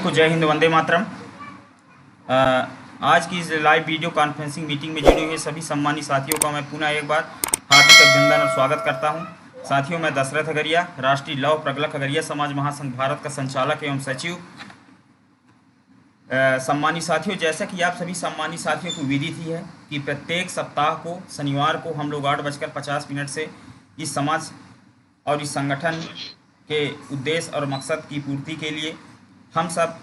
को जय हिंद, वंदे मातरम। आज की इस लाइव वीडियो कॉन्फ्रेंसिंग मीटिंग में जुड़े हुए सभी सम्मानित साथियों का मैं पुनः एक बार हार्दिक अभिनंदन और स्वागत करता हूं। साथियों, मैं दशरथ अगरिया, राष्ट्रीय लौह प्रगलक अगरिया समाज महासंघ भारत का संचालक एवं सचिव। सम्मानित साथियों, जैसा कि आप सभी सम्मानित साथियों को विदित ही है कि प्रत्येक सप्ताह को शनिवार को हम लोग 8:50 से इस समाज और इस संगठन के उद्देश्य और मकसद की पूर्ति के लिए हम सब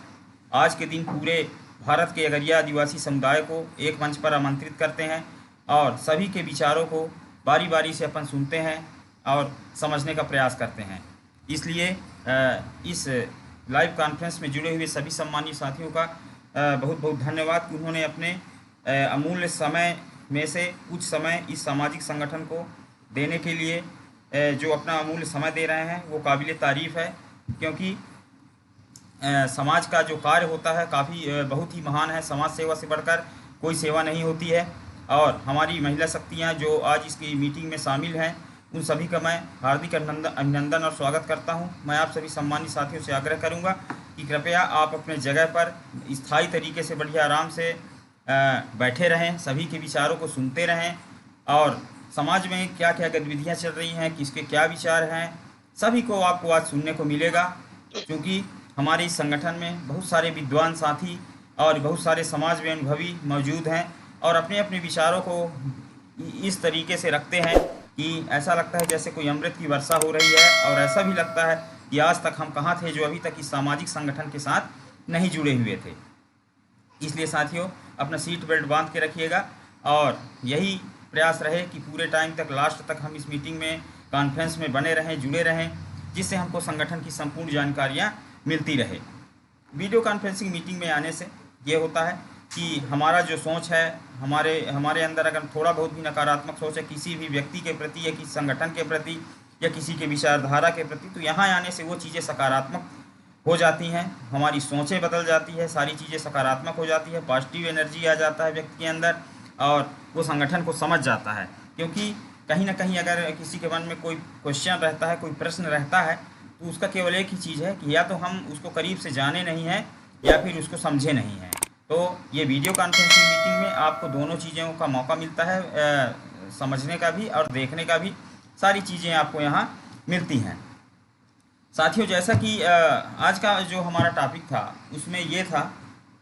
आज के दिन पूरे भारत के अगरिया आदिवासी समुदाय को एक मंच पर आमंत्रित करते हैं और सभी के विचारों को बारी बारी से अपन सुनते हैं और समझने का प्रयास करते हैं। इसलिए इस लाइव कॉन्फ्रेंस में जुड़े हुए सभी सम्मानित साथियों का बहुत बहुत धन्यवाद कि उन्होंने अपने अमूल्य समय में से कुछ समय इस सामाजिक संगठन को देने के लिए जो अपना अमूल्य समय दे रहे हैं वो काबिल तारीफ़ है, क्योंकि समाज का जो कार्य होता है काफ़ी बहुत ही महान है। समाज सेवा से बढ़कर कोई सेवा नहीं होती है और हमारी महिला शक्तियाँ जो आज इसकी मीटिंग में शामिल हैं उन सभी का मैं हार्दिक अभिनंदन और स्वागत करता हूं। मैं आप सभी सम्मानित साथियों से आग्रह करूंगा कि कृपया आप अपने जगह पर स्थायी तरीके से बढ़िया आराम से बैठे रहें, सभी के विचारों को सुनते रहें और समाज में क्या क्या गतिविधियाँ चल रही हैं, किसके क्या विचार हैं, सभी को आपको आज सुनने को मिलेगा। क्योंकि हमारे इस संगठन में बहुत सारे विद्वान साथी और बहुत सारे समाज में अनुभवी मौजूद हैं और अपने अपने विचारों को इस तरीके से रखते हैं कि ऐसा लगता है जैसे कोई अमृत की वर्षा हो रही है और ऐसा भी लगता है कि आज तक हम कहाँ थे जो अभी तक इस सामाजिक संगठन के साथ नहीं जुड़े हुए थे। इसलिए साथियों, अपना सीट बेल्ट बांध के रखिएगा और यही प्रयास रहे कि पूरे टाइम तक, लास्ट तक हम इस मीटिंग में, कॉन्फ्रेंस में बने रहें, जुड़े रहें, जिससे हमको संगठन की संपूर्ण जानकारियाँ मिलती रहे। वीडियो कॉन्फ्रेंसिंग मीटिंग में आने से ये होता है कि हमारा जो सोच है, हमारे अंदर अगर थोड़ा बहुत भी नकारात्मक सोच है किसी भी व्यक्ति के प्रति या किसी संगठन के प्रति या किसी के विचारधारा के प्रति, तो यहाँ आने से वो चीज़ें सकारात्मक हो जाती हैं, हमारी सोचें बदल जाती है, सारी चीज़ें सकारात्मक हो जाती है, पॉजिटिव एनर्जी आ जाता है व्यक्ति के अंदर और वो संगठन को समझ जाता है। क्योंकि कहीं ना कहीं अगर किसी के मन में कोई क्वेश्चन रहता है, कोई प्रश्न रहता है, तो उसका केवल एक ही चीज़ है कि या तो हम उसको करीब से जाने नहीं हैं या फिर उसको समझे नहीं हैं। तो ये वीडियो कॉन्फ्रेंसिंग मीटिंग में आपको दोनों चीज़ों का मौका मिलता है, समझने का भी और देखने का भी, सारी चीज़ें आपको यहाँ मिलती हैं। साथियों, जैसा कि आज का जो हमारा टॉपिक था उसमें ये था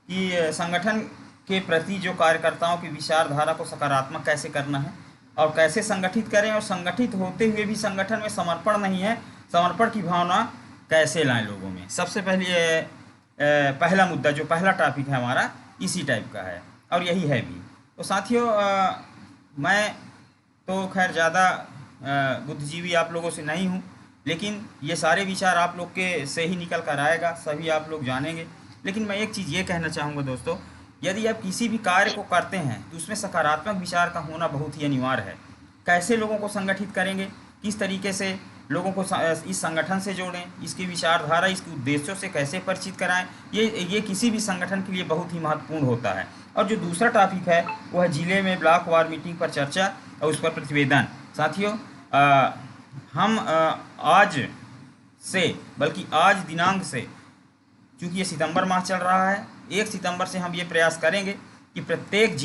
कि संगठन के प्रति जो कार्यकर्ताओं की विचारधारा को सकारात्मक कैसे करना है और कैसे संगठित करें, और संगठित होते हुए भी संगठन में समर्पण नहीं है, समर्पण की भावना कैसे लाएं लोगों में। सबसे पहले पहला मुद्दा, जो पहला टॉपिक है हमारा, इसी टाइप का है और यही है भी। तो साथियों, मैं तो खैर ज़्यादा बुद्धिजीवी आप लोगों से नहीं हूँ, लेकिन ये सारे विचार आप लोग के से ही निकल कर आएगा, सभी आप लोग जानेंगे। लेकिन मैं एक चीज़ ये कहना चाहूँगा दोस्तों, यदि आप किसी भी कार्य को करते हैं तो उसमें सकारात्मक विचार का होना बहुत ही अनिवार्य है। कैसे लोगों को संगठित करेंगे, किस तरीके से लोगों को इस संगठन से जोड़ें, इसकी विचारधारा, इसके उद्देश्यों से कैसे परिचित कराएं, ये किसी भी संगठन के लिए बहुत ही महत्वपूर्ण होता है। और जो दूसरा टॉपिक है वो है जिले में ब्लॉक वार मीटिंग पर चर्चा और उस पर प्रतिवेदन। साथियों, हम आज से, बल्कि आज दिनांक से, चूँकि ये सितंबर माह चल रहा है, 1 सितंबर से हम ये प्रयास करेंगे कि प्रत्येक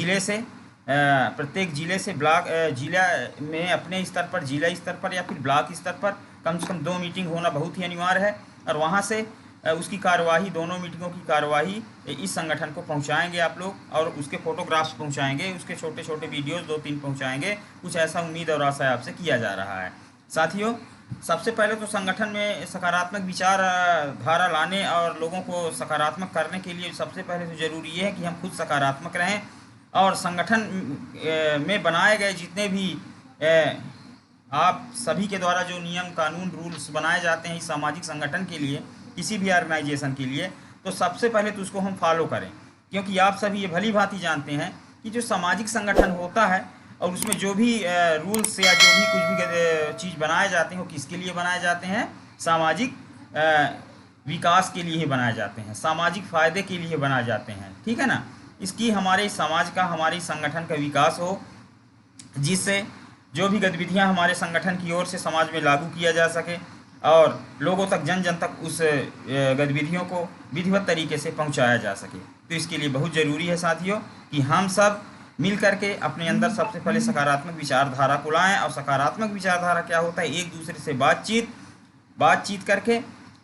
ज़िले से ब्लॉक जिला में अपने स्तर पर, जिला स्तर पर या फिर ब्लॉक स्तर पर कम से कम 2 मीटिंग होना बहुत ही अनिवार्य है। और वहाँ से उसकी कार्यवाही, दोनों मीटिंगों की कार्यवाही इस संगठन को पहुँचाएंगे आप लोग, और उसके फ़ोटोग्राफ्स पहुँचाएंगे, उसके छोटे छोटे वीडियोज़ 2-3 पहुँचाएंगे। कुछ ऐसा उम्मीद और आशा आपसे किया जा रहा है। साथियों, सबसे पहले तो संगठन में सकारात्मक विचारधारा लाने और लोगों को सकारात्मक करने के लिए सबसे पहले तो ज़रूरी ये है कि हम खुद सकारात्मक रहें और संगठन में बनाए गए जितने भी आप सभी के द्वारा जो नियम, कानून, रूल्स बनाए जाते हैं इस सामाजिक संगठन के लिए, किसी भी ऑर्गेनाइजेशन के लिए, तो सबसे पहले तो उसको हम फॉलो करें। क्योंकि आप सभी ये भली भांति जानते हैं कि जो सामाजिक संगठन होता है और उसमें जो भी रूल्स या जो भी कुछ भी चीज़ बनाए जाते हैं वो किसके लिए बनाए जाते हैं, सामाजिक विकास के लिए ही बनाए जाते हैं, सामाजिक फ़ायदे के लिए बनाए जाते हैं। ठीक है ना, इसकी हमारे समाज का, हमारे संगठन का विकास हो, जिससे जो भी गतिविधियां हमारे संगठन की ओर से समाज में लागू किया जा सके और लोगों तक, जन जन तक उस गतिविधियों को विधिवत तरीके से पहुंचाया जा सके। तो इसके लिए बहुत ज़रूरी है साथियों कि हम सब मिल करके अपने अंदर सबसे पहले सकारात्मक विचारधारा को लाएं। और सकारात्मक विचारधारा क्या होता है? एक दूसरे से बातचीत करके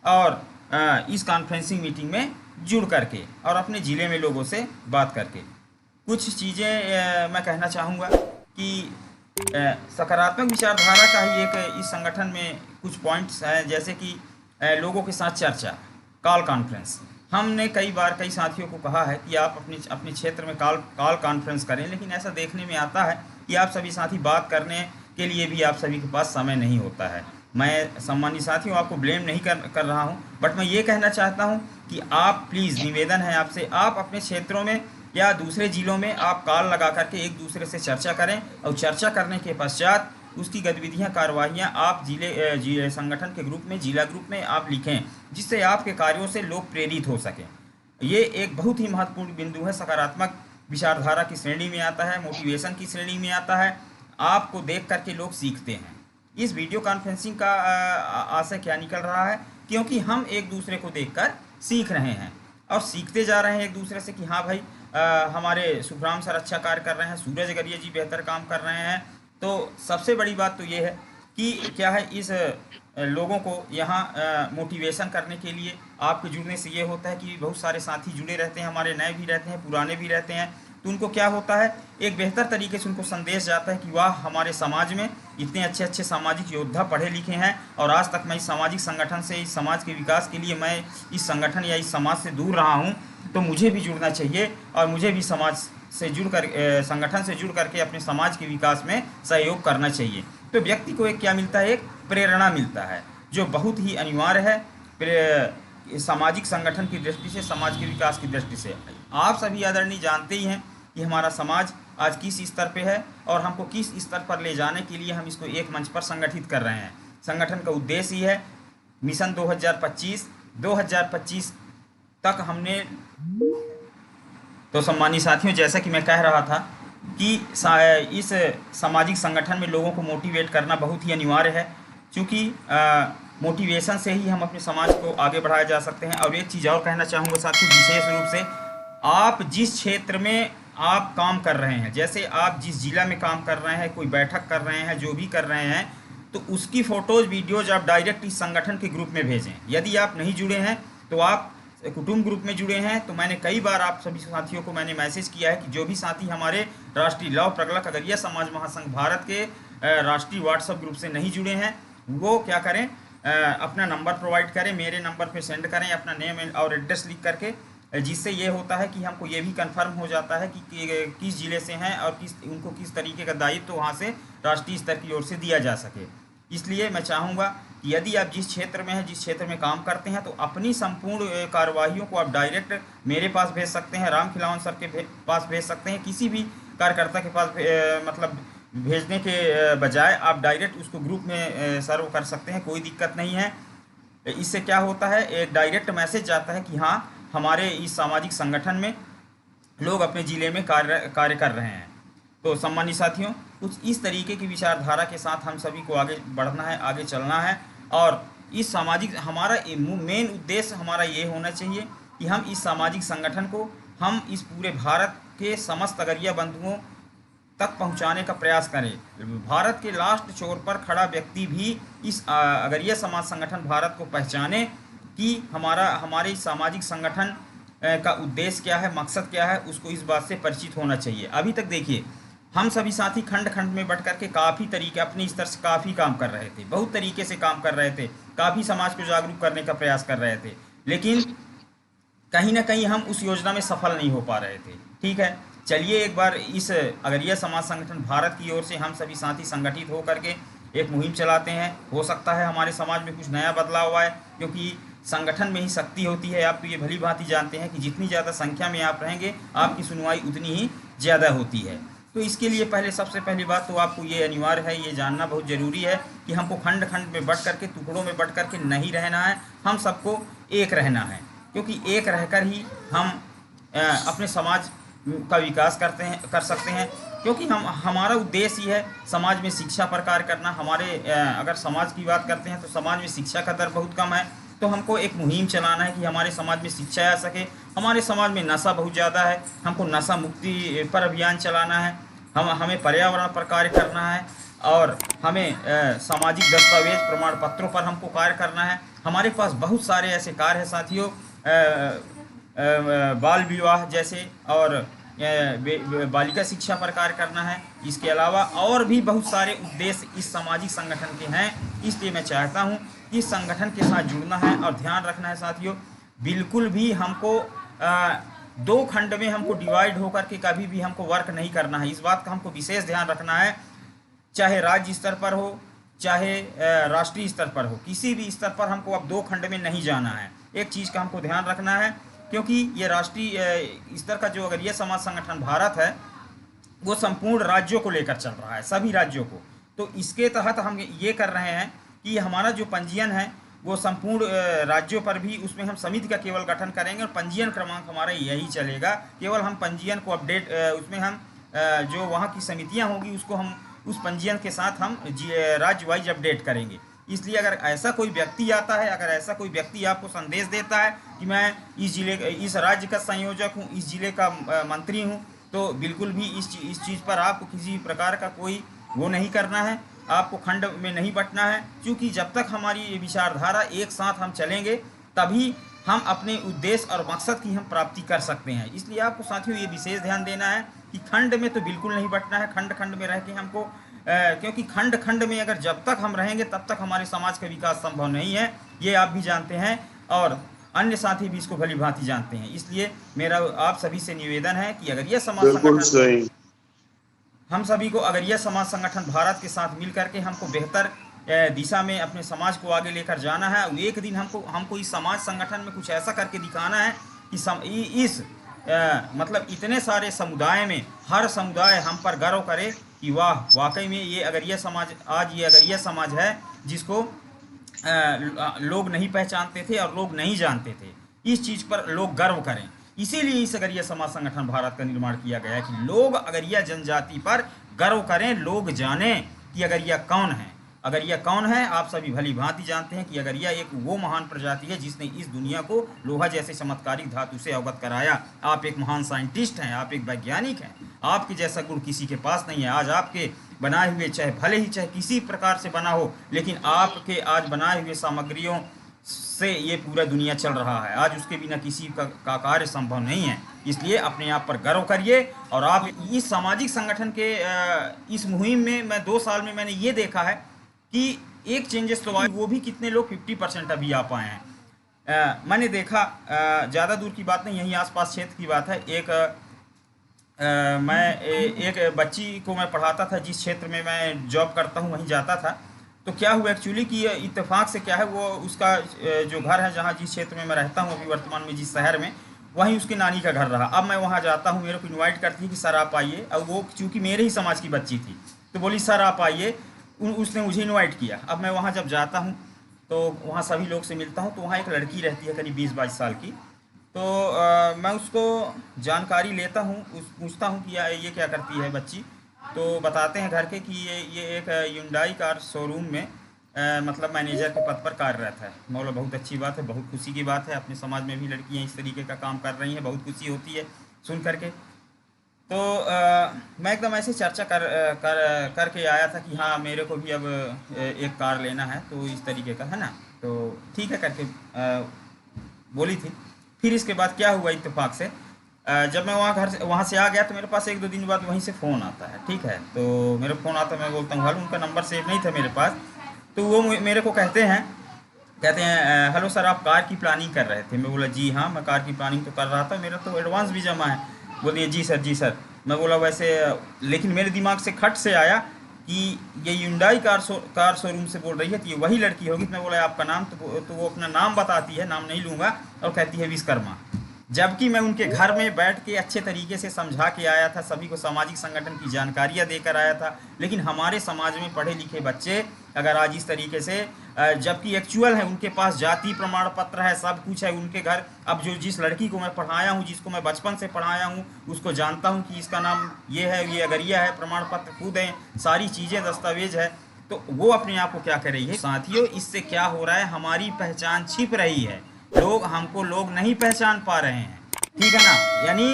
और इस कॉन्फ्रेंसिंग मीटिंग में जुड़ करके और अपने ज़िले में लोगों से बात करके। कुछ चीज़ें मैं कहना चाहूँगा कि सकारात्मक विचारधारा का ही एक इस संगठन में कुछ पॉइंट्स हैं, जैसे कि लोगों के साथ चर्चा, कॉल कॉन्फ्रेंस। हमने कई बार कई साथियों को कहा है कि आप अपने क्षेत्र में कॉल कॉन्फ्रेंस करें, लेकिन ऐसा देखने में आता है कि आप सभी साथी बात करने के लिए भी आप सभी के पास समय नहीं होता है। मैं सम्मानित साथियों आपको ब्लेम नहीं कर रहा हूं, बट मैं ये कहना चाहता हूं कि आप प्लीज़, निवेदन है आपसे, आप अपने क्षेत्रों में या दूसरे ज़िलों में आप कॉल लगा करके एक दूसरे से चर्चा करें और चर्चा करने के पश्चात उसकी गतिविधियां, कार्रवाइयां आप जिले संगठन के ग्रुप में, जिला ग्रुप में आप लिखें, जिससे आपके कार्यों से लोग प्रेरित हो सकें। ये एक बहुत ही महत्वपूर्ण बिंदु है, सकारात्मक विचारधारा की श्रेणी में आता है, मोटिवेशन की श्रेणी में आता है। आपको देख करके लोग सीखते हैं। इस वीडियो कॉन्फ्रेंसिंग का आशय क्या निकल रहा है? क्योंकि हम एक दूसरे को देखकर सीख रहे हैं और सीखते जा रहे हैं एक दूसरे से कि हाँ भाई, हमारे सुखराम सर अच्छा कार्य कर रहे हैं, सूरज गरिया जी बेहतर काम कर रहे हैं। तो सबसे बड़ी बात तो ये है कि क्या है, इस लोगों को यहाँ मोटिवेशन करने के लिए आपके जुड़ने से ये होता है कि बहुत सारे साथी जुड़े रहते हैं, हमारे नए भी रहते हैं, पुराने भी रहते हैं। तो उनको क्या होता है, एक बेहतर तरीके से उनको संदेश जाता है कि वाह, हमारे समाज में इतने अच्छे अच्छे सामाजिक योद्धा पढ़े लिखे हैं और आज तक मैं इस सामाजिक संगठन से, इस समाज के विकास के लिए मैं इस संगठन या इस समाज से दूर रहा हूँ, तो मुझे भी जुड़ना चाहिए और मुझे भी समाज से जुड़कर, संगठन से जुड़ करके अपने समाज के विकास में सहयोग करना चाहिए। तो व्यक्ति को एक क्या मिलता है? एक प्रेरणा मिलता है, जो बहुत ही अनिवार्य है सामाजिक संगठन की दृष्टि से, समाज के विकास की दृष्टि से। आप सभी आदरणीय जानते ही हैं कि हमारा समाज आज किस स्तर पे है और हमको किस स्तर पर ले जाने के लिए हम इसको एक मंच पर संगठित कर रहे हैं। संगठन का उद्देश्य ही है मिशन 2025 तक हमने। तो सम्मानित साथियों, जैसा कि मैं कह रहा था कि इस सामाजिक संगठन में लोगों को मोटिवेट करना बहुत ही अनिवार्य है, क्योंकि मोटिवेशन से ही हम अपने समाज को आगे बढ़ाया जा सकते हैं। और एक चीज़ और कहना चाहूँगा साथियों, विशेष रूप से आप जिस क्षेत्र में आप काम कर रहे हैं, जैसे आप जिस जिला में काम कर रहे हैं, कोई बैठक कर रहे हैं, जो भी कर रहे हैं, तो उसकी फ़ोटोज़, वीडियोज़ आप डायरेक्ट इस संगठन के ग्रुप में भेजें। यदि आप नहीं जुड़े हैं तो आप कुटुंब ग्रुप में जुड़े हैं, तो मैंने कई बार आप सभी साथियों को मैंने मैसेज किया है कि जो भी साथी हमारे राष्ट्रीय लव प्रगलक अगरिया समाज महासंघ भारत के राष्ट्रीय व्हाट्सएप ग्रुप से नहीं जुड़े हैं, वो क्या करें, अपना नंबर प्रोवाइड करें, मेरे नंबर पे सेंड करें अपना नेम और एड्रेस लिख करके, जिससे ये होता है कि हमको ये भी कंफर्म हो जाता है कि किस ज़िले से हैं और उनको किस तरीके का दायित्व वहाँ से राष्ट्रीय स्तर की ओर से दिया जा सके। इसलिए मैं चाहूँगा कि यदि आप जिस क्षेत्र में हैं, जिस क्षेत्र में काम करते हैं, तो अपनी संपूर्ण कार्रवाइयों को आप डायरेक्ट मेरे पास भेज सकते हैं, राम खिलावन सर के पास भेज सकते हैं, किसी भी कार्यकर्ता के पास मतलब भेजने के बजाय आप डायरेक्ट उसको ग्रुप में सर्व कर सकते हैं, कोई दिक्कत नहीं है। इससे क्या होता है, एक डायरेक्ट मैसेज जाता है कि हाँ, हमारे इस सामाजिक संगठन में लोग अपने ज़िले में कार्य कर रहे हैं। तो सम्मानित साथियों, कुछ इस तरीके की विचारधारा के साथ हम सभी को आगे बढ़ना है, आगे चलना है। और इस सामाजिक, हमारा मेन उद्देश्य हमारा ये होना चाहिए कि हम इस सामाजिक संगठन को हम इस पूरे भारत के समस्त अगरिया बंधुओं तक पहुंचाने का प्रयास करें। भारत के लास्ट छोर पर खड़ा व्यक्ति भी इस अगरिया समाज संगठन भारत को पहचाने कि हमारे इस सामाजिक संगठन का उद्देश्य क्या है, मकसद क्या है, उसको इस बात से परिचित होना चाहिए। अभी तक देखिए, हम सभी साथी खंड खंड में बट करके काफ़ी तरीके अपने स्तर से काफ़ी काम कर रहे थे, बहुत तरीके से काम कर रहे थे, काफ़ी समाज को जागरूक करने का प्रयास कर रहे थे, लेकिन कहीं ना कहीं हम उस योजना में सफल नहीं हो पा रहे थे। ठीक है, चलिए एक बार इस अगरिया समाज संगठन भारत की ओर से हम सभी साथी संगठित हो करके एक मुहिम चलाते हैं। हो सकता है हमारे समाज में कुछ नया बदलाव आए, क्योंकि संगठन में ही शक्ति होती है। आप तो ये भली भांति जानते हैं कि जितनी ज़्यादा संख्या में आप रहेंगे, आपकी सुनवाई उतनी ही ज़्यादा होती है। तो इसके लिए सबसे पहली बात तो आपको ये अनिवार्य है, ये जानना बहुत ज़रूरी है कि हमको खंड खंड में बट करके, टुकड़ों में बट करके नहीं रहना है, हम सबको एक रहना है, क्योंकि एक रहकर ही हम अपने समाज का विकास कर सकते हैं। क्योंकि हमारा उद्देश्य ही है समाज में शिक्षा प्रकार करना। अगर समाज की बात करते हैं तो समाज में शिक्षा का दर बहुत कम है, तो हमको एक मुहिम चलाना है कि हमारे समाज में शिक्षा आ सके। हमारे समाज में नशा बहुत ज़्यादा है, हमको नशा मुक्ति पर अभियान चलाना है। हमें पर्यावरण पर कार्य करना है, और हमें सामाजिक दस्तावेज प्रमाण पत्रों पर हमको कार्य करना है। हमारे पास बहुत सारे ऐसे कार्य हैं साथियों, बाल विवाह जैसे, और बालिका शिक्षा पर कार्य करना है। इसके अलावा और भी बहुत सारे उद्देश्य इस सामाजिक संगठन के हैं। इसलिए मैं चाहता हूं कि इस संगठन के साथ जुड़ना है और ध्यान रखना है साथियों। बिल्कुल भी हमको दो खंड में हमको डिवाइड होकर के कभी भी हमको वर्क नहीं करना है। इस बात का हमको विशेष ध्यान रखना है, चाहे राज्य स्तर पर हो, चाहे राष्ट्रीय स्तर पर हो, किसी भी स्तर पर हमको अब दो खंड में नहीं जाना है। एक चीज़ का हमको ध्यान रखना है, क्योंकि ये राष्ट्रीय स्तर का जो अगर ये समाज संगठन भारत है, वो संपूर्ण राज्यों को लेकर चल रहा है, सभी राज्यों को। तो इसके तहत हम ये कर रहे हैं कि हमारा जो पंजीयन है वो संपूर्ण राज्यों पर भी, उसमें हम समिति का केवल गठन करेंगे, और पंजीयन क्रमांक हमारा यही चलेगा। केवल हम पंजीयन को अपडेट, उसमें हम जो वहाँ की समितियाँ होंगी उसको हम उस पंजीयन के साथ हम राज्य वाइज अपडेट करेंगे। इसलिए अगर ऐसा कोई व्यक्ति आता है, अगर ऐसा कोई व्यक्ति आपको संदेश देता है कि मैं इस राज्य का संयोजक हूँ, इस जिले का मंत्री हूँ, तो बिल्कुल भी इस चीज़ पर आपको किसी प्रकार का कोई वो नहीं करना है, आपको खंड में नहीं बंटना है। क्योंकि जब तक हमारी विचारधारा एक साथ हम चलेंगे, तभी हम अपने उद्देश्य और मकसद की हम प्राप्ति कर सकते हैं। इसलिए आपको साथियों ये विशेष ध्यान देना है कि खंड में तो बिल्कुल नहीं बंटना है, खंड खंड में रह के हमको, क्योंकि खंड खंड में अगर जब तक हम रहेंगे तब तक हमारे समाज का विकास संभव नहीं है। ये आप भी जानते हैं और अन्य साथी भी इसको भली भांति जानते हैं। इसलिए मेरा आप सभी से निवेदन है कि अगर यह समाज संगठन, हम सभी को अगर यह समाज संगठन भारत के साथ मिल करके हमको बेहतर दिशा में अपने समाज को आगे लेकर जाना है, और एक दिन हमको इस समाज संगठन में कुछ ऐसा करके दिखाना है कि मतलब इतने सारे समुदाय में हर समुदाय हम पर गर्व करे कि वाह, वाकई में ये अगर यह समाज है जिसको लोग नहीं पहचानते थे और लोग नहीं जानते थे, इस चीज़ पर लोग गर्व करें। इसीलिए इस अगरिया समाज संगठन भारत का निर्माण किया गया है कि लोग अगरिया जनजाति पर गर्व करें, लोग जानें कि अगरिया कौन है। अगरिया कौन है आप सभी भली भांति जानते हैं कि अगरिया एक वो महान प्रजाति है जिसने इस दुनिया को लोहा जैसे चमत्कारिक धातु से अवगत कराया। आप एक महान साइंटिस्ट हैं, आप एक वैज्ञानिक हैं, आपके जैसा गुण किसी के पास नहीं है। आज आपके बनाए हुए, चाहे भले ही चाहे किसी प्रकार से बना हो, लेकिन आपके आज बनाए हुए सामग्रियों से ये पूरा दुनिया चल रहा है। आज उसके बिना किसी का कार्य संभव नहीं है। इसलिए अपने आप पर गर्व करिए। और आप इस सामाजिक संगठन के इस मुहिम में मैं 2 साल में मैंने ये देखा है कि एक चेंजेस तो आए, वो भी कितने लोग 50% अभी आ पाए हैं। मैंने देखा, ज़्यादा दूर की बात नहीं, यहीं आसपास क्षेत्र की बात है। एक बच्ची को मैं पढ़ाता था, जिस क्षेत्र में मैं जॉब करता हूँ वहीं जाता था। तो क्या हुआ एक्चुअली कि इत्तेफाक से क्या है, वो उसका जो घर है, जहाँ जिस क्षेत्र में मैं रहता हूँ अभी वर्तमान में, जिस शहर में, वहीं उसकी नानी का घर रहा। अब मैं वहाँ जाता हूँ, मेरे को इनवाइट करती है कि सर आप आइए। अब वो चूँकि मेरे ही समाज की बच्ची थी तो बोली सर आप आइए, उसने मुझे इनवाइट किया। अब मैं वहाँ जब जाता हूँ तो वहाँ सभी लोग से मिलता हूँ, तो वहाँ एक लड़की रहती है करीब 20-22 साल की। तो मैं उसको जानकारी लेता हूँ, पूछता हूँ कि ये क्या करती है बच्ची। तो बताते हैं घर के कि ये एक ह्युंडई कार शोरूम में मतलब मैनेजर के पद पर कार्यरत है। मौला बहुत अच्छी बात है, बहुत खुशी की बात है। अपने समाज में भी लड़कियां इस तरीके का काम कर रही हैं, बहुत खुशी होती है सुन करके। तो मैं एकदम ऐसे चर्चा करके आया था कि हाँ मेरे को भी अब एक कार लेना है, तो इस तरीके का है ना, तो ठीक है करके बोली थी। फिर इसके बाद क्या हुआ, इत्तेफाक से जब मैं वहाँ से आ गया तो मेरे पास 1-2 दिन बाद वहीं से फ़ोन आता है। ठीक है, तो मेरा फ़ोन आता है, मैं बोलता हूँ हेलो, उनका नंबर सेव नहीं था मेरे पास। तो वो मेरे को कहते हैं हेलो सर आप कार की प्लानिंग कर रहे थे। मैं बोला जी हाँ, मैं कार की प्लानिंग तो कर रहा था, मेरा तो एडवांस भी जमा है। बोलिए जी सर जी सर। मैं बोला वैसे, लेकिन मेरे दिमाग से खट से आया कि ये ह्युंडई कार शोरूम से बोल रही है, तो ये वही लड़की होगी। मैं बोला आपका नाम, तो वो अपना नाम बताती है, नाम नहीं लूँगा, और कहती है विश्वकर्मा। जबकि मैं उनके घर में बैठ के अच्छे तरीके से समझा के आया था, सभी को सामाजिक संगठन की जानकारियाँ देकर आया था। लेकिन हमारे समाज में पढ़े लिखे बच्चे अगर आज इस तरीके से, जबकि एक्चुअल है उनके पास जाति प्रमाण पत्र है, सब कुछ है उनके घर। अब जो जिस लड़की को मैं पढ़ाया हूँ, जिसको मैं बचपन से पढ़ाया हूँ, उसको जानता हूँ कि इसका नाम ये है, ये अगरिया है, प्रमाण पत्र खुद हैं, सारी चीज़ें दस्तावेज है, तो वो अपने आप को क्या कर रही है। साथियों, इससे क्या हो रहा है, हमारी पहचान छिप रही है, लोग नहीं पहचान पा रहे हैं, ठीक है ना। यानी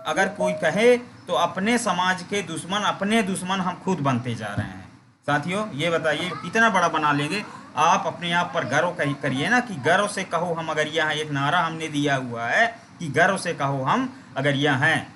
अगर कोई कहे तो अपने समाज के दुश्मन, अपने दुश्मन हम खुद बनते जा रहे हैं। साथियों, ये बताइए कितना बड़ा बना लेंगे। आप अपने आप पर गर्व करिए ना, कि गर्व से कहो हम अगरिया हैं। एक नारा हमने दिया हुआ है कि गर्व से कहो हम अगरिया हैं,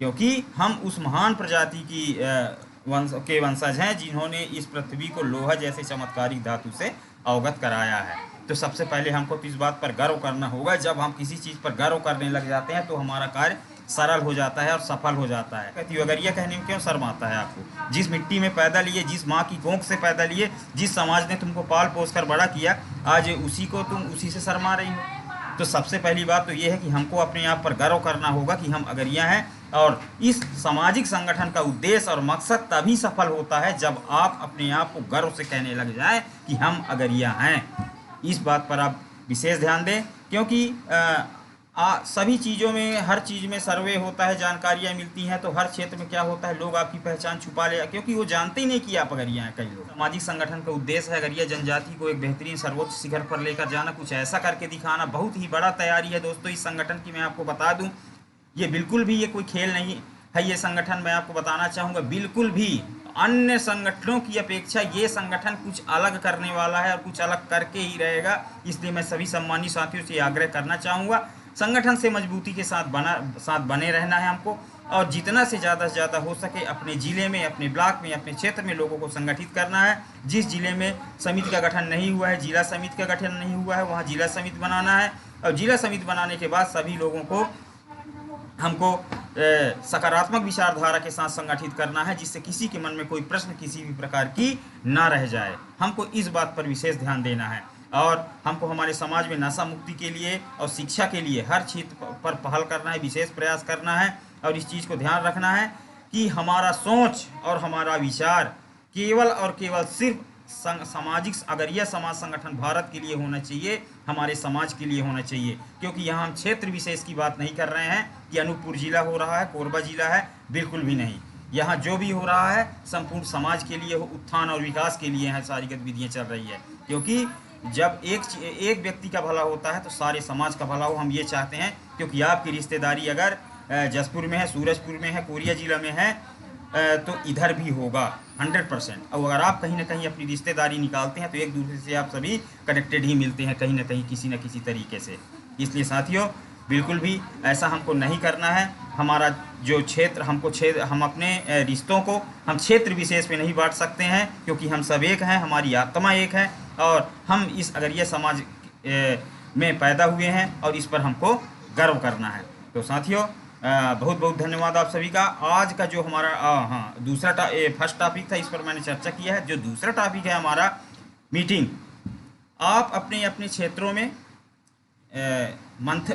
क्योंकि हम उस महान प्रजाति की वंशज हैं जिन्होंने इस पृथ्वी को लोहा जैसे चमत्कारिक धातु से अवगत कराया है। तो सबसे पहले हमको तो इस बात पर गर्व करना होगा। जब हम किसी चीज़ पर गर्व करने लग जाते हैं तो हमारा कार्य सरल हो जाता है और सफल हो जाता है। कहती हो अगरिया कहने में क्यों शर्म आता है आपको? जिस मिट्टी में पैदा लिए, जिस माँ की कोख से पैदा लिए, जिस समाज ने तुमको पाल पोस कर बड़ा किया, आज उसी को तुम उसी से शर्मा रही हो। तो सबसे पहली बात तो ये है कि हमको अपने आप पर गर्व करना होगा कि हम अगरिया हैं। और इस सामाजिक संगठन का उद्देश्य और मकसद तभी सफल होता है जब आप अपने आप को गर्व से कहने लग जाएं कि हम अगरिया हैं। इस बात पर आप विशेष ध्यान दें, क्योंकि सभी चीज़ों में, हर चीज़ में सर्वे होता है, जानकारियाँ मिलती हैं, तो हर क्षेत्र में क्या होता है, लोग आपकी पहचान छुपा ले, क्योंकि वो जानते ही नहीं कि आप अगरिया हैं। कई लोग, सामाजिक संगठन का उद्देश्य है अगरिया जनजाति को एक बेहतरीन सर्वोच्च शिखर पर लेकर जाना, कुछ ऐसा करके दिखाना। बहुत ही बड़ा तैयारी है दोस्तों इस संगठन की। मैं आपको बता दूँ, ये बिल्कुल भी ये कोई खेल नहीं है। ये संगठन, मैं आपको बताना चाहूँगा, बिल्कुल भी अन्य संगठनों की अपेक्षा ये संगठन कुछ अलग करने वाला है और कुछ अलग करके ही रहेगा। इसलिए मैं सभी सम्मानित साथियों से आग्रह करना चाहूँगा, संगठन से मजबूती के साथ बने रहना है हमको, और जितना से ज़्यादा हो सके अपने ज़िले में, अपने ब्लॉक में, अपने क्षेत्र में लोगों को संगठित करना है। जिस ज़िले में समिति का गठन नहीं हुआ है, जिला समिति का गठन नहीं हुआ है, वहाँ जिला समिति बनाना है। और जिला समिति बनाने के बाद सभी लोगों को हमको सकारात्मक विचारधारा के साथ संगठित करना है, जिससे किसी के मन में कोई प्रश्न किसी भी प्रकार की ना रह जाए। हमको इस बात पर विशेष ध्यान देना है, और हमको हमारे समाज में नशा मुक्ति के लिए और शिक्षा के लिए हर क्षेत्र पर पहल करना है, विशेष प्रयास करना है। और इस चीज़ को ध्यान रखना है कि हमारा सोच और हमारा विचार केवल और केवल सिर्फ सामाजिक अगरिया समाज संगठन भारत के लिए होना चाहिए, हमारे समाज के लिए होना चाहिए। क्योंकि यहाँ हम क्षेत्र विशेष की बात नहीं कर रहे हैं कि अनूपपुर जिला हो रहा है, कोरबा जिला है, बिल्कुल भी नहीं। यहाँ जो भी हो रहा है संपूर्ण समाज के लिए, उत्थान और विकास के लिए है सारी गतिविधियाँ चल रही है। क्योंकि जब एक व्यक्ति का भला होता है तो सारे समाज का भला हो, हम ये चाहते हैं। क्योंकि आपकी रिश्तेदारी अगर जसपुर में है, सूरजपुर में है, कोरिया जिला में है, तो इधर भी होगा 100%। और अगर आप कहीं ना कहीं अपनी रिश्तेदारी निकालते हैं तो एक दूसरे से आप सभी कनेक्टेड ही मिलते हैं कहीं ना कहीं, किसी न किसी तरीके से। इसलिए साथियों, बिल्कुल भी ऐसा हमको नहीं करना है। हमारा जो क्षेत्र, हम अपने रिश्तों को हम क्षेत्र विशेष में नहीं बांट सकते हैं, क्योंकि हम सब एक हैं, हमारी आत्मा एक है, और हम इस अगरिया समाज में पैदा हुए हैं और इस पर हमको गर्व करना है। तो साथियों, बहुत बहुत धन्यवाद आप सभी का। आज का जो हमारा दूसरा फर्स्ट टॉपिक था, इस पर मैंने चर्चा किया है। जो दूसरा टॉपिक है हमारा मीटिंग, आप अपने अपने क्षेत्रों में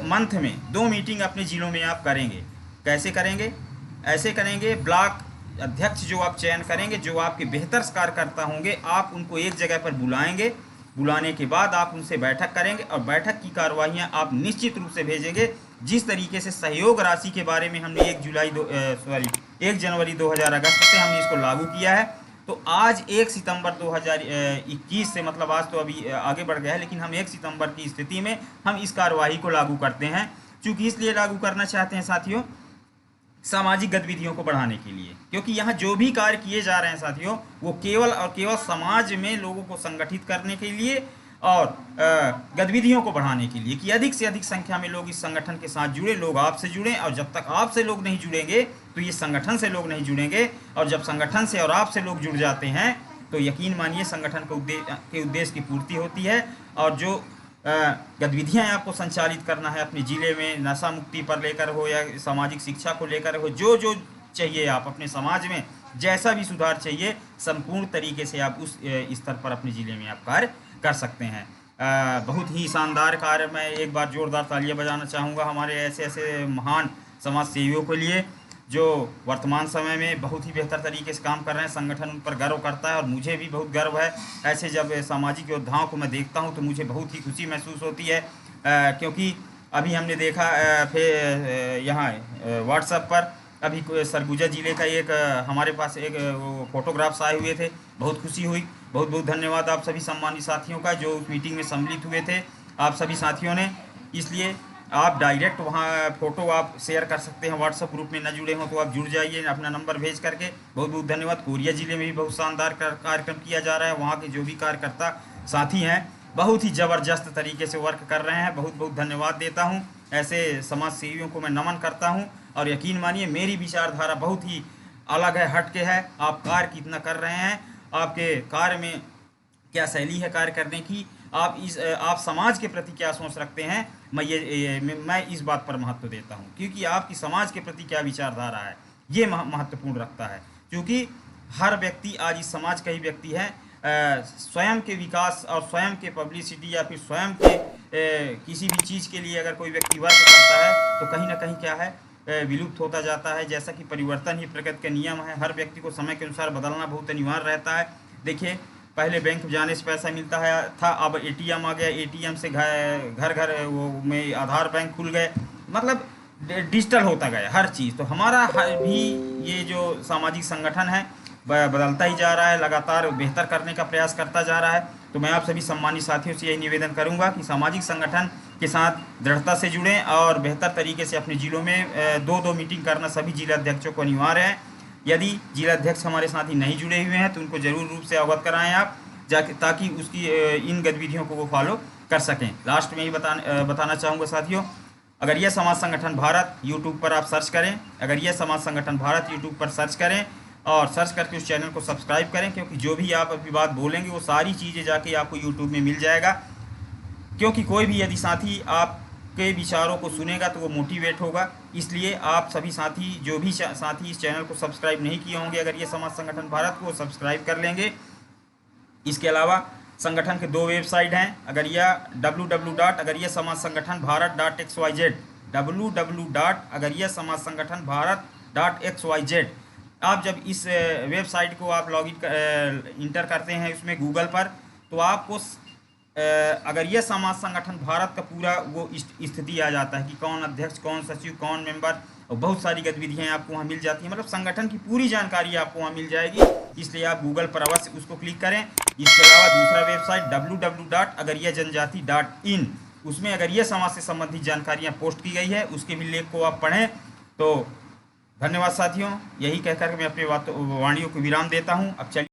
मंथ में 2 मीटिंग अपने ज़िलों में आप करेंगे। कैसे करेंगे? ऐसे करेंगे, ब्लॉक अध्यक्ष जो आप चयन करेंगे, जो आपके बेहतर कार्यकर्ता होंगे, आप उनको एक जगह पर बुलाएंगे। बुलाने के बाद आप उनसे बैठक करेंगे और बैठक की कार्रवाइयाँ आप निश्चित रूप से भेजेंगे। जिस तरीके से सहयोग राशि के बारे में हमने 1 जनवरी 2000 अगस्त से हमने इसको लागू किया है, तो आज 1 सितंबर 2021 से, मतलब आज तो अभी आगे बढ़ गया है, लेकिन हम 1 सितंबर की स्थिति में हम इस कार्यवाही को लागू करते हैं। चूँकि इसलिए लागू करना चाहते हैं साथियों, सामाजिक गतिविधियों को बढ़ाने के लिए। क्योंकि यहाँ जो भी कार्य किए जा रहे हैं साथियों, वो केवल और केवल समाज में लोगों को संगठित करने के लिए और गतिविधियों को बढ़ाने के लिए, कि अधिक से अधिक संख्या में लोग इस संगठन के साथ जुड़े, लोग आपसे जुड़ें। और जब तक आपसे लोग नहीं जुड़ेंगे तो ये संगठन से लोग नहीं जुड़ेंगे, और जब संगठन से और आपसे लोग जुड़ जाते हैं तो यकीन मानिए संगठन के उद्देश्य की पूर्ति होती है। और जो गतिविधियाँ आपको संचालित करना है अपने ज़िले में, नशा मुक्ति पर लेकर हो या सामाजिक शिक्षा को लेकर हो, जो जो चाहिए आप अपने समाज में, जैसा भी सुधार चाहिए, संपूर्ण तरीके से आप उस स्तर पर अपने ज़िले में आप कार्य कर सकते हैं। बहुत ही शानदार कार्य। मैं एक बार जोरदार तालियां बजाना चाहूँगा हमारे ऐसे ऐसे महान समाज सेवियों के लिए जो वर्तमान समय में बहुत ही बेहतर तरीके से काम कर रहे हैं। संगठन उन पर गर्व करता है और मुझे भी बहुत गर्व है। ऐसे जब सामाजिक योद्धाओं को मैं देखता हूं तो मुझे बहुत ही खुशी महसूस होती है, क्योंकि अभी हमने देखा फिर यहाँ व्हाट्सएप पर अभी सरगुजा ज़िले का एक हमारे पास एक वो फोटोग्राफ्स आए हुए थे। बहुत खुशी हुई। बहुत बहुत धन्यवाद आप सभी सम्मानित साथियों का जो उस मीटिंग में सम्मिलित हुए थे, आप सभी साथियों ने। इसलिए आप डायरेक्ट वहाँ फ़ोटो आप शेयर कर सकते हैं। व्हाट्सएप ग्रुप में न जुड़े हों तो आप जुड़ जाइए अपना नंबर भेज करके। बहुत बहुत धन्यवाद। कोरिया ज़िले में भी बहुत शानदार कार्यक्रम किया जा रहा है। वहाँ के जो भी कार्यकर्ता साथी हैं बहुत ही ज़बरदस्त तरीके से वर्क कर रहे हैं। बहुत बहुत धन्यवाद देता हूँ। ऐसे समाज सेवियों को मैं नमन करता हूँ और यकीन मानिए मेरी विचारधारा बहुत ही अलग है, हट के है। आप कार्य कितना कर रहे हैं, आपके कार्य में क्या शैली है कार्य करने की, आप समाज के प्रति क्या सोच रखते हैं, मैं इस बात पर महत्व देता हूं, क्योंकि आपकी समाज के प्रति क्या विचारधारा है ये महत्वपूर्ण रखता है। क्योंकि हर व्यक्ति आज इस समाज का ही व्यक्ति है। स्वयं के विकास और स्वयं के पब्लिसिटी या फिर स्वयं के किसी भी चीज़ के लिए अगर कोई व्यक्ति वर्क करता है तो कहीं ना कहीं क्या है विलुप्त होता जाता है। जैसा कि परिवर्तन ही प्रकृति का नियम है। हर व्यक्ति को समय के अनुसार बदलना बहुत अनिवार्य रहता है। देखिए पहले बैंक जाने से पैसा मिलता है था, अब एटीएम आ गया। एटीएम से घर घर वो में आधार बैंक खुल गए, मतलब डिजिटल होता गया हर चीज़। तो हमारा भी ये जो सामाजिक संगठन है बदलता ही जा रहा है, लगातार बेहतर करने का प्रयास करता जा रहा है। तो मैं आप सभी सम्मानित साथियों से यही निवेदन करूंगा कि सामाजिक संगठन के साथ दृढ़ता से जुड़ें और बेहतर तरीके से अपने ज़िलों में दो मीटिंग करना सभी जिलाध्यक्षों को अनिवार्य है। यदि जिलाध्यक्ष हमारे साथ ही नहीं जुड़े हुए हैं तो उनको जरूर रूप से अवगत कराएं आप, ताकि उसकी इन गतिविधियों को वो फॉलो कर सकें। लास्ट में ही बताना चाहूँगा साथियों, अगर यह समाज संगठन भारत यूट्यूब पर आप सर्च करें, अगर यह समाज संगठन भारत यूट्यूब पर सर्च करें और सर्च करके उस चैनल को सब्सक्राइब करें, क्योंकि जो भी आप अभी बात बोलेंगे वो सारी चीज़ें जाके आपको यूट्यूब में मिल जाएगा। क्योंकि कोई भी यदि साथी आपके विचारों को सुनेगा तो वो मोटिवेट होगा। इसलिए आप सभी साथी जो भी साथी इस चैनल को सब्सक्राइब नहीं किए होंगे, अगर ये समाज संगठन भारत को सब्सक्राइब कर लेंगे। इसके अलावा संगठन के 2 वेबसाइट हैं, अगरिया www.agariyasamajsangathanbharat.xyz www.agariyasamajsangathanbharat.xyz। आप जब इस वेबसाइट को आप लॉगिन इंटर करते हैं उसमें गूगल पर, तो आपको अगर यह समाज संगठन भारत का पूरा वो स्थिति आ जाता है कि कौन अध्यक्ष, कौन सचिव, कौन मेंबर, और बहुत सारी गतिविधियां आपको वहाँ मिल जाती हैं। मतलब संगठन की पूरी जानकारी आपको वहाँ मिल जाएगी। इसलिए आप गूगल पर अवश्य उसको क्लिक करें। इसके अलावा दूसरा वेबसाइट www.agariyajanjati.in, उसमें अगरिया समाज से संबंधित जानकारियाँ पोस्ट की गई है, उसके भी लेख को आप पढ़ें। तो धन्यवाद साथियों, यही कहकर के मैं अपनी वाणियों को विराम देता हूँ। अब चलिए